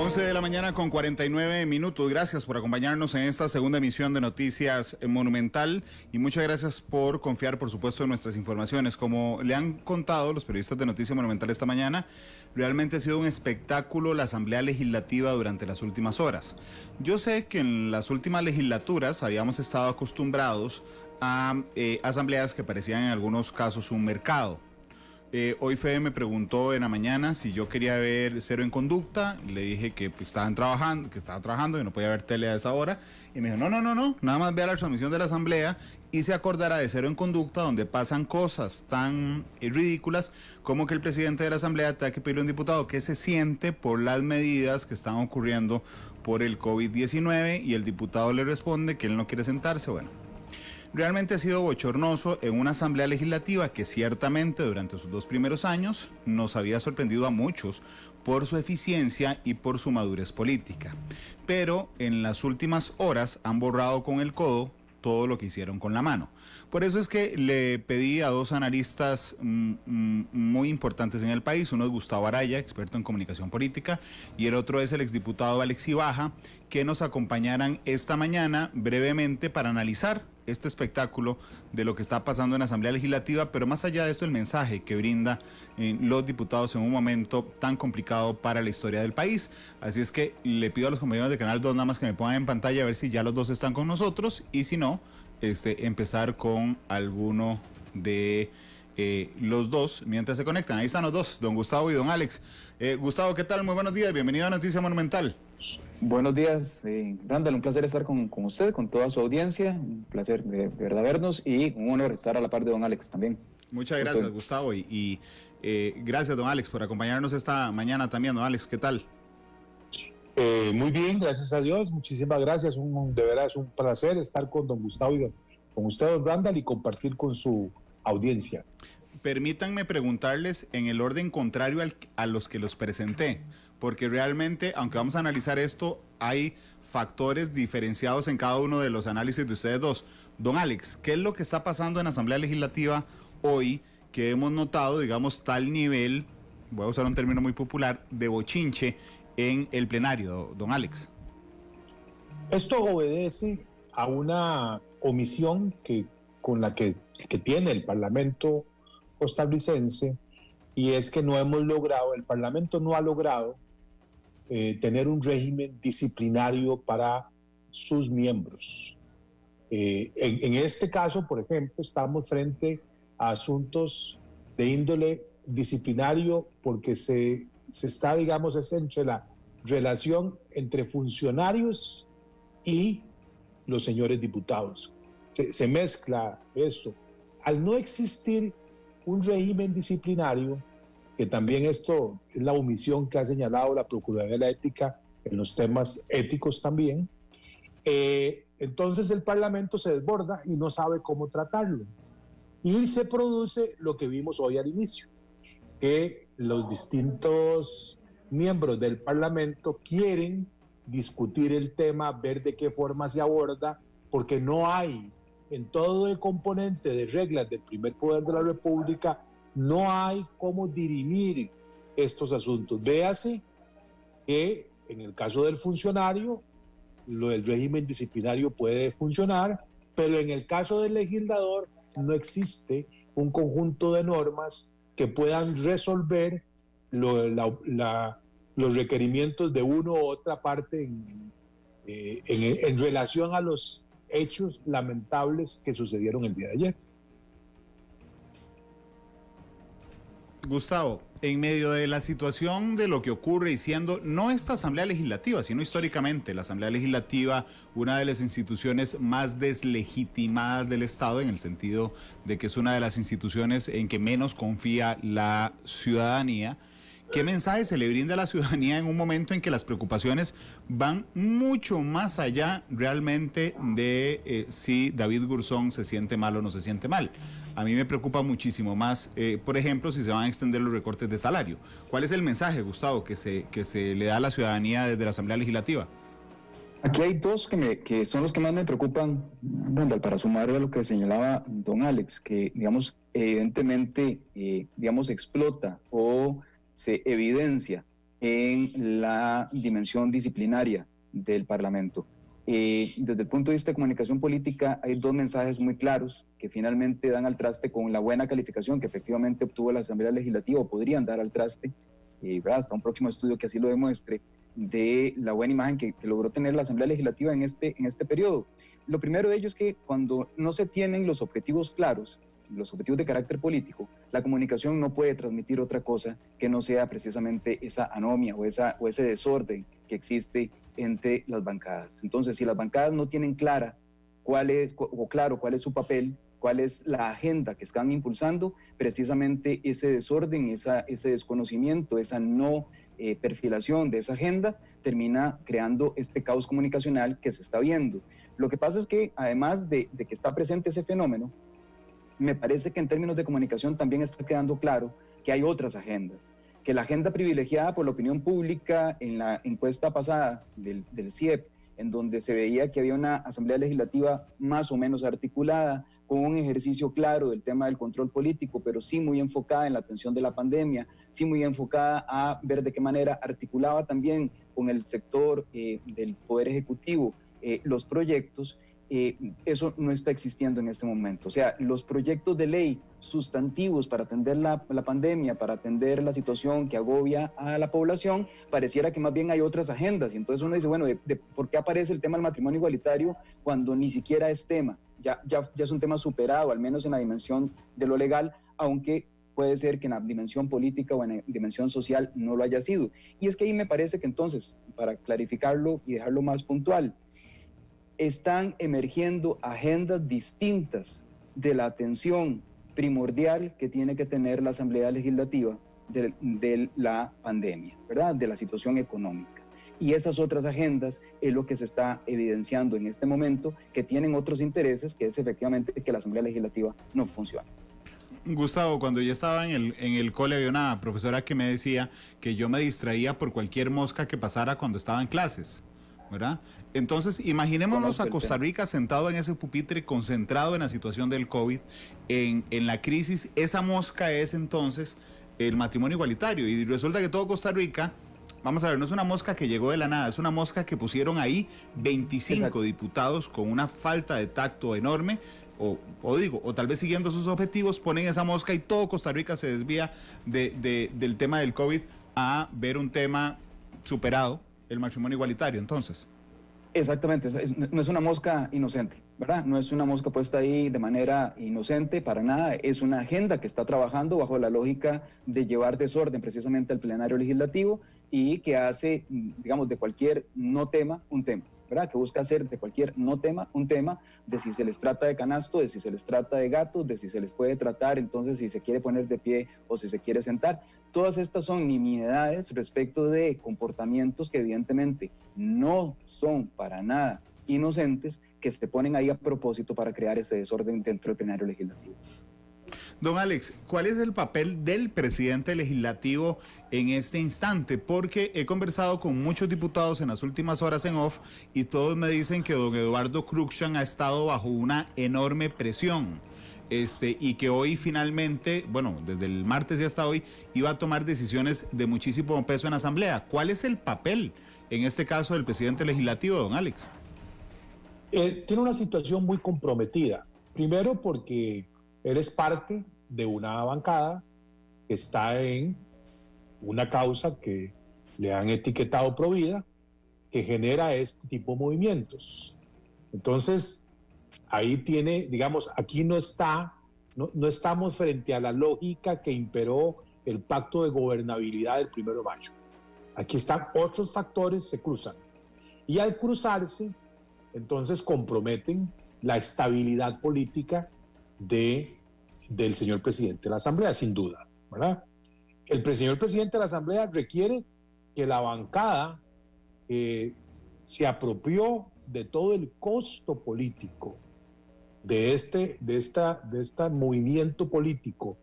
11 de la mañana con 49 minutos. Gracias por acompañarnos en esta segunda emisión de Noticias Monumental y muchas gracias por confiar, por supuesto, en nuestras informaciones. Como le han contado los periodistas de Noticias Monumental esta mañana, realmente ha sido un espectáculo la Asamblea Legislativa durante las últimas horas. Yo sé que en las últimas legislaturas habíamos estado acostumbrados a asambleas que parecían en algunos casos un mercado. Hoy Fede me preguntó en la mañana si yo quería ver Cero en Conducta. Le dije que pues, estaba trabajando y no podía ver tele a esa hora. Y me dijo, no, nada más vea la transmisión de la asamblea y se acordará de Cero en Conducta, donde pasan cosas tan ridículas como que el presidente de la asamblea tenga que pedirle a un diputado qué se siente por las medidas que están ocurriendo por el COVID-19 y el diputado le responde que él no quiere sentarse. Bueno, realmente ha sido bochornoso en una asamblea legislativa que ciertamente durante sus 2 primeros años nos había sorprendido a muchos por su eficiencia y por su madurez política. Pero en las últimas horas han borrado con el codo todo lo que hicieron con la mano. Por eso es que le pedí a 2 analistas muy importantes en el país. Uno es Gustavo Araya, experto en comunicación política, y el otro es el exdiputado Alex Ibaja, que nos acompañaran esta mañana brevemente para analizar este espectáculo de lo que está pasando en la Asamblea Legislativa, pero más allá de esto, el mensaje que brinda los diputados en un momento tan complicado para la historia del país. Así es que le pido a los compañeros de Canal 2 nada más que me pongan en pantalla a ver si ya los 2 están con nosotros, y si no, empezar con alguno de los 2 mientras se conectan. Ahí están los 2, don Gustavo y don Alex. Gustavo, ¿qué tal? Muy buenos días, bienvenido a Noticia Monumental. Buenos días, Randall, un placer estar con usted, con toda su audiencia, un placer de verdad vernos y un honor estar a la par de don Alex también. Muchas gracias, Gustavo, y gracias, don Alex, por acompañarnos esta mañana también. Don Alex, ¿qué tal? Muy bien, gracias a Dios, muchísimas gracias, de verdad es un placer estar con don Gustavo y con usted, don Randall, y compartir con su audiencia. Permítanme preguntarles en el orden contrario a los que los presenté, porque realmente, aunque vamos a analizar esto, hay factores diferenciados en cada uno de los análisis de ustedes 2. Don Alex, ¿qué es lo que está pasando en la Asamblea Legislativa hoy que hemos notado, digamos, tal nivel, voy a usar un término muy popular, de bochinche en el plenario, don Alex? Esto obedece a una omisión con la que tiene el Parlamento costarricense, y es que el Parlamento no ha logrado tener un régimen disciplinario para sus miembros. En este caso, por ejemplo, estamos frente a asuntos de índole disciplinario porque se está, digamos, es entre la relación entre funcionarios y los señores diputados. Se mezcla esto. Al no existir un régimen disciplinario, que también esto es la omisión que ha señalado la Procuraduría de la Ética en los temas éticos también, entonces el Parlamento se desborda y no sabe cómo tratarlo. Y se produce lo que vimos hoy al inicio, que los distintos miembros del Parlamento quieren discutir el tema, ver de qué forma se aborda, porque no hay en todo el componente de reglas del primer poder de la República, no hay cómo dirimir estos asuntos. Véase que en el caso del funcionario, el régimen disciplinario puede funcionar, pero en el caso del legislador no existe un conjunto de normas que puedan resolver los requerimientos de una u otra parte en relación a los hechos lamentables que sucedieron el día de ayer. Gustavo, en medio de la situación de lo que ocurre y siendo no esta Asamblea Legislativa, sino históricamente la Asamblea Legislativa, una de las instituciones más deslegitimadas del Estado, en el sentido de que es una de las instituciones en que menos confía la ciudadanía, ¿qué mensaje se le brinda a la ciudadanía en un momento en que las preocupaciones van mucho más allá realmente de si David Gurzón se siente mal o no se siente mal? A mí me preocupa muchísimo más, por ejemplo, si se van a extender los recortes de salario. ¿Cuál es el mensaje, Gustavo, que se le da a la ciudadanía desde la Asamblea Legislativa? Aquí hay 2 que son los que más me preocupan, Randall, para sumar a lo que señalaba don Alex, que, digamos, evidentemente, digamos, explota o se evidencia en la dimensión disciplinaria del Parlamento. Desde el punto de vista de comunicación política, hay dos mensajes muy claros que finalmente dan al traste con la buena calificación que efectivamente obtuvo la Asamblea Legislativa, o podrían dar al traste, hasta un próximo estudio que así lo demuestre, de la buena imagen que logró tener la Asamblea Legislativa en este periodo. Lo primero de ello es que cuando no se tienen los objetivos claros, los objetivos de carácter político, la comunicación no puede transmitir otra cosa que no sea precisamente esa anomia o ese desorden que existe entre las bancadas. Entonces, si las bancadas no tienen claro cuál es su papel, cuál es la agenda que están impulsando, precisamente ese desorden, ese desconocimiento, esa no perfilación de esa agenda, termina creando este caos comunicacional que se está viendo. Lo que pasa es que además de que está presente ese fenómeno, me parece que en términos de comunicación también está quedando claro que hay otras agendas, que la agenda privilegiada por la opinión pública en la encuesta pasada del CIEP, en donde se veía que había una Asamblea Legislativa más o menos articulada, con un ejercicio claro del tema del control político, pero sí muy enfocada en la atención de la pandemia, sí muy enfocada a ver de qué manera articulaba también con el sector del Poder Ejecutivo los proyectos. Eso no está existiendo en este momento. O sea, los proyectos de ley sustantivos para atender la pandemia, para atender la situación que agobia a la población, pareciera que más bien hay otras agendas. Y entonces uno dice, bueno, ¿por qué aparece el tema del matrimonio igualitario cuando ni siquiera es tema? Ya es un tema superado, al menos en la dimensión de lo legal, aunque puede ser que en la dimensión política o en la dimensión social no lo haya sido. Y es que ahí me parece que entonces, para clarificarlo y dejarlo más puntual, están emergiendo agendas distintas de la atención primordial que tiene que tener la Asamblea Legislativa de la pandemia, ¿verdad? De la situación económica. Y esas otras agendas es lo que se está evidenciando en este momento, que tienen otros intereses, que es efectivamente que la Asamblea Legislativa no funcione. Gustavo, cuando yo estaba en el cole había una profesora que me decía que yo me distraía por cualquier mosca que pasara cuando estaba en clases, ¿verdad? Entonces, imaginémonos a Costa Rica sentado en ese pupitre, concentrado en la situación del COVID, en la crisis. Esa mosca es entonces el matrimonio igualitario. Y resulta que todo Costa Rica, vamos a ver, no es una mosca que llegó de la nada, es una mosca que pusieron ahí 25 Exacto. diputados con una falta de tacto enorme. O tal vez siguiendo sus objetivos, ponen esa mosca y todo Costa Rica se desvía del tema del COVID a ver un tema superado, el matrimonio igualitario, entonces. Exactamente, no es una mosca inocente, ¿verdad? No es una mosca puesta ahí de manera inocente, para nada. Es una agenda que está trabajando bajo la lógica de llevar desorden precisamente al plenario legislativo y que hace, digamos, de cualquier no tema un tema, ¿verdad? Que busca hacer de cualquier no tema un tema, de si se les trata de canasto, de si se les trata de gatos, de si se les puede tratar, entonces si se quiere poner de pie o si se quiere sentar. Todas estas son nimiedades respecto de comportamientos que evidentemente no son para nada inocentes, que se ponen ahí a propósito para crear ese desorden dentro del plenario legislativo. Don Alex, ¿cuál es el papel del presidente legislativo en este instante? Porque he conversado con muchos diputados en las últimas horas en off y todos me dicen que don Eduardo Cruxan ha estado bajo una enorme presión. Y que hoy finalmente, bueno, desde el martes y hasta hoy, iba a tomar decisiones de muchísimo peso en la Asamblea. ¿Cuál es el papel, en este caso, del presidente legislativo, don Alex? Tiene una situación muy comprometida. Primero porque eres parte de una bancada que está en una causa que le han etiquetado provida, que genera este tipo de movimientos. Entonces, ahí tiene, digamos, aquí no estamos frente a la lógica que imperó el pacto de gobernabilidad del 1 de mayo. Aquí están otros factores, se cruzan. Y al cruzarse, entonces comprometen la estabilidad política del señor presidente de la Asamblea, sin duda, ¿verdad? El señor presidente de la Asamblea requiere que la bancada se apropió de todo el costo político de este movimiento político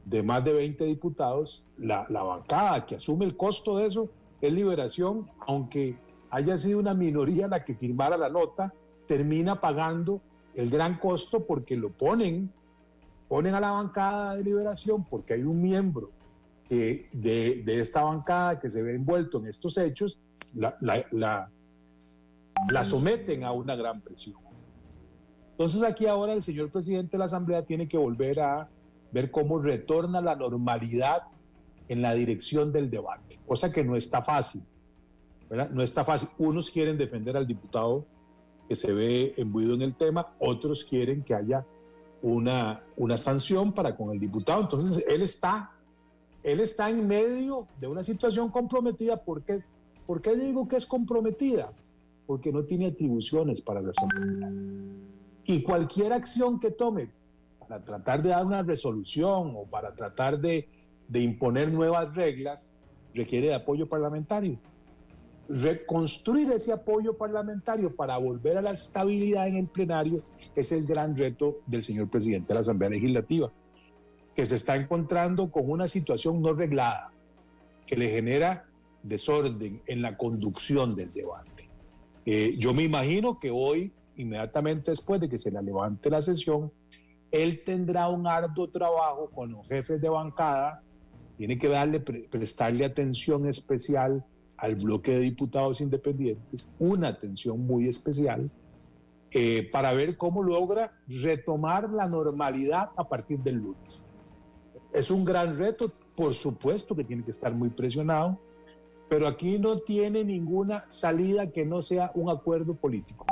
de más de 20 diputados. La bancada que asume el costo de eso es Liberación, aunque haya sido una minoría la que firmara la nota, termina pagando el gran costo porque lo ponen a la bancada de Liberación, porque hay un miembro que de esta bancada que se ve envuelto en estos hechos, la someten a una gran presión. Entonces aquí ahora el señor presidente de la Asamblea tiene que volver a ver cómo retorna la normalidad en la dirección del debate, cosa que no está fácil, ¿verdad? No está fácil. Unos quieren defender al diputado que se ve imbuido en el tema, otros quieren que haya una sanción para con el diputado. Entonces él está en medio de una situación comprometida. ¿Por qué digo que es comprometida? Porque no tiene atribuciones para resolverla. Y cualquier acción que tome para tratar de dar una resolución o para tratar de imponer nuevas reglas requiere de apoyo parlamentario. Reconstruir ese apoyo parlamentario para volver a la estabilidad en el plenario es el gran reto del señor presidente de la Asamblea Legislativa, que se está encontrando con una situación no reglada, que le genera desorden en la conducción del debate. Yo me imagino que hoy, inmediatamente después de que se le levante la sesión, él tendrá un arduo trabajo con los jefes de bancada, tiene que prestarle atención especial al bloque de diputados independientes, una atención muy especial, para ver cómo logra retomar la normalidad a partir del lunes. Es un gran reto, por supuesto que tiene que estar muy presionado, pero aquí no tiene ninguna salida que no sea un acuerdo político.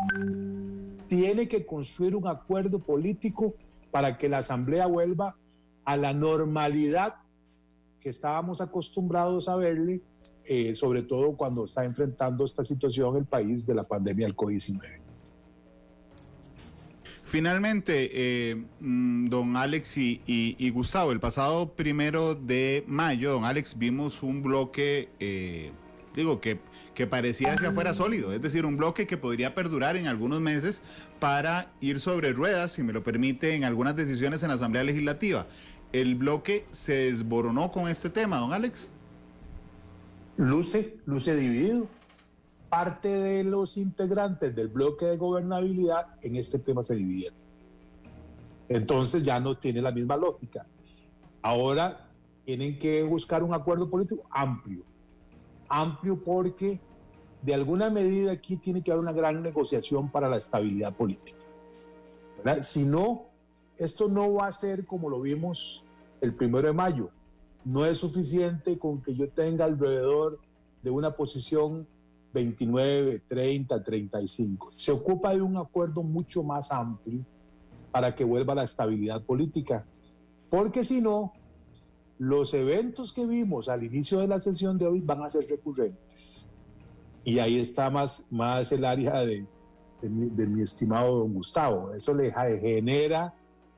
Tiene que construir un acuerdo político para que la Asamblea vuelva a la normalidad que estábamos acostumbrados a verle, sobre todo cuando está enfrentando esta situación el país de la pandemia del COVID-19. Finalmente, don Alex y Gustavo, el pasado 1 de mayo, don Alex, vimos un bloque, que parecía hacia afuera sólido, es decir, un bloque que podría perdurar en algunos meses para ir sobre ruedas, si me lo permite, en algunas decisiones en la Asamblea Legislativa. ¿El bloque se desboronó con este tema, don Alex? Luce dividido. Parte de los integrantes del bloque de gobernabilidad en este tema se dividieron. Entonces ya no tiene la misma lógica. Ahora tienen que buscar un acuerdo político amplio porque de alguna medida aquí tiene que haber una gran negociación para la estabilidad política, ¿verdad? Si no, esto no va a ser como lo vimos el 1 de mayo. No es suficiente con que yo tenga alrededor de una posición 29, 30, 35. Se ocupa de un acuerdo mucho más amplio para que vuelva la estabilidad política. Porque si no, los eventos que vimos al inicio de la sesión de hoy van a ser recurrentes. Y ahí está más el área de mi estimado don Gustavo. Eso le genera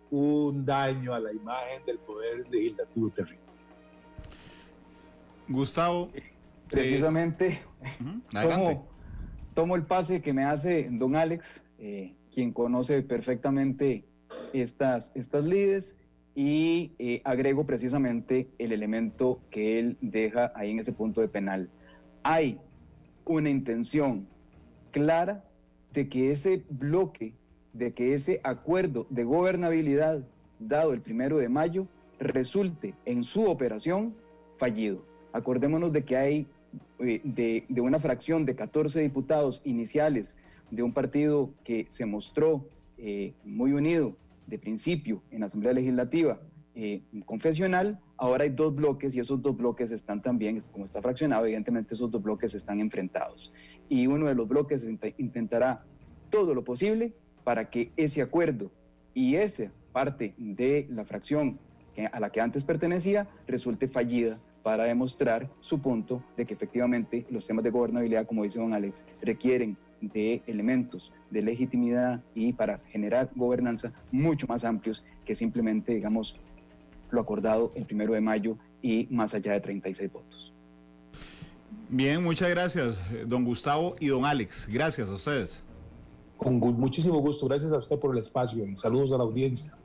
un daño a la imagen del Poder Legislativo terrible. Gustavo. Precisamente, Adelante. tomo el pase que me hace don Alex, quien conoce perfectamente estas lides, y agrego precisamente el elemento que él deja ahí en ese punto de penal. Hay una intención clara de que ese bloque, de que ese acuerdo de gobernabilidad dado el 1 de mayo resulte en su operación fallido. Acordémonos de que hay de una fracción de 14 diputados iniciales de un partido que se mostró muy unido de principio en la Asamblea Legislativa confesional. Ahora hay 2 bloques y esos 2 bloques están también, como está fraccionado, evidentemente esos 2 bloques están enfrentados. Y uno de los bloques intentará todo lo posible para que ese acuerdo y esa parte de la fracción a la que antes pertenecía resulte fallida, para demostrar su punto de que efectivamente los temas de gobernabilidad, como dice don Alex, requieren de elementos de legitimidad y para generar gobernanza mucho más amplios que simplemente, digamos, lo acordado el 1 de mayo y más allá de 36 votos. Bien, muchas gracias, don Gustavo y don Alex. Gracias a ustedes. Con muchísimo gusto. Gracias a usted por el espacio y saludos a la audiencia.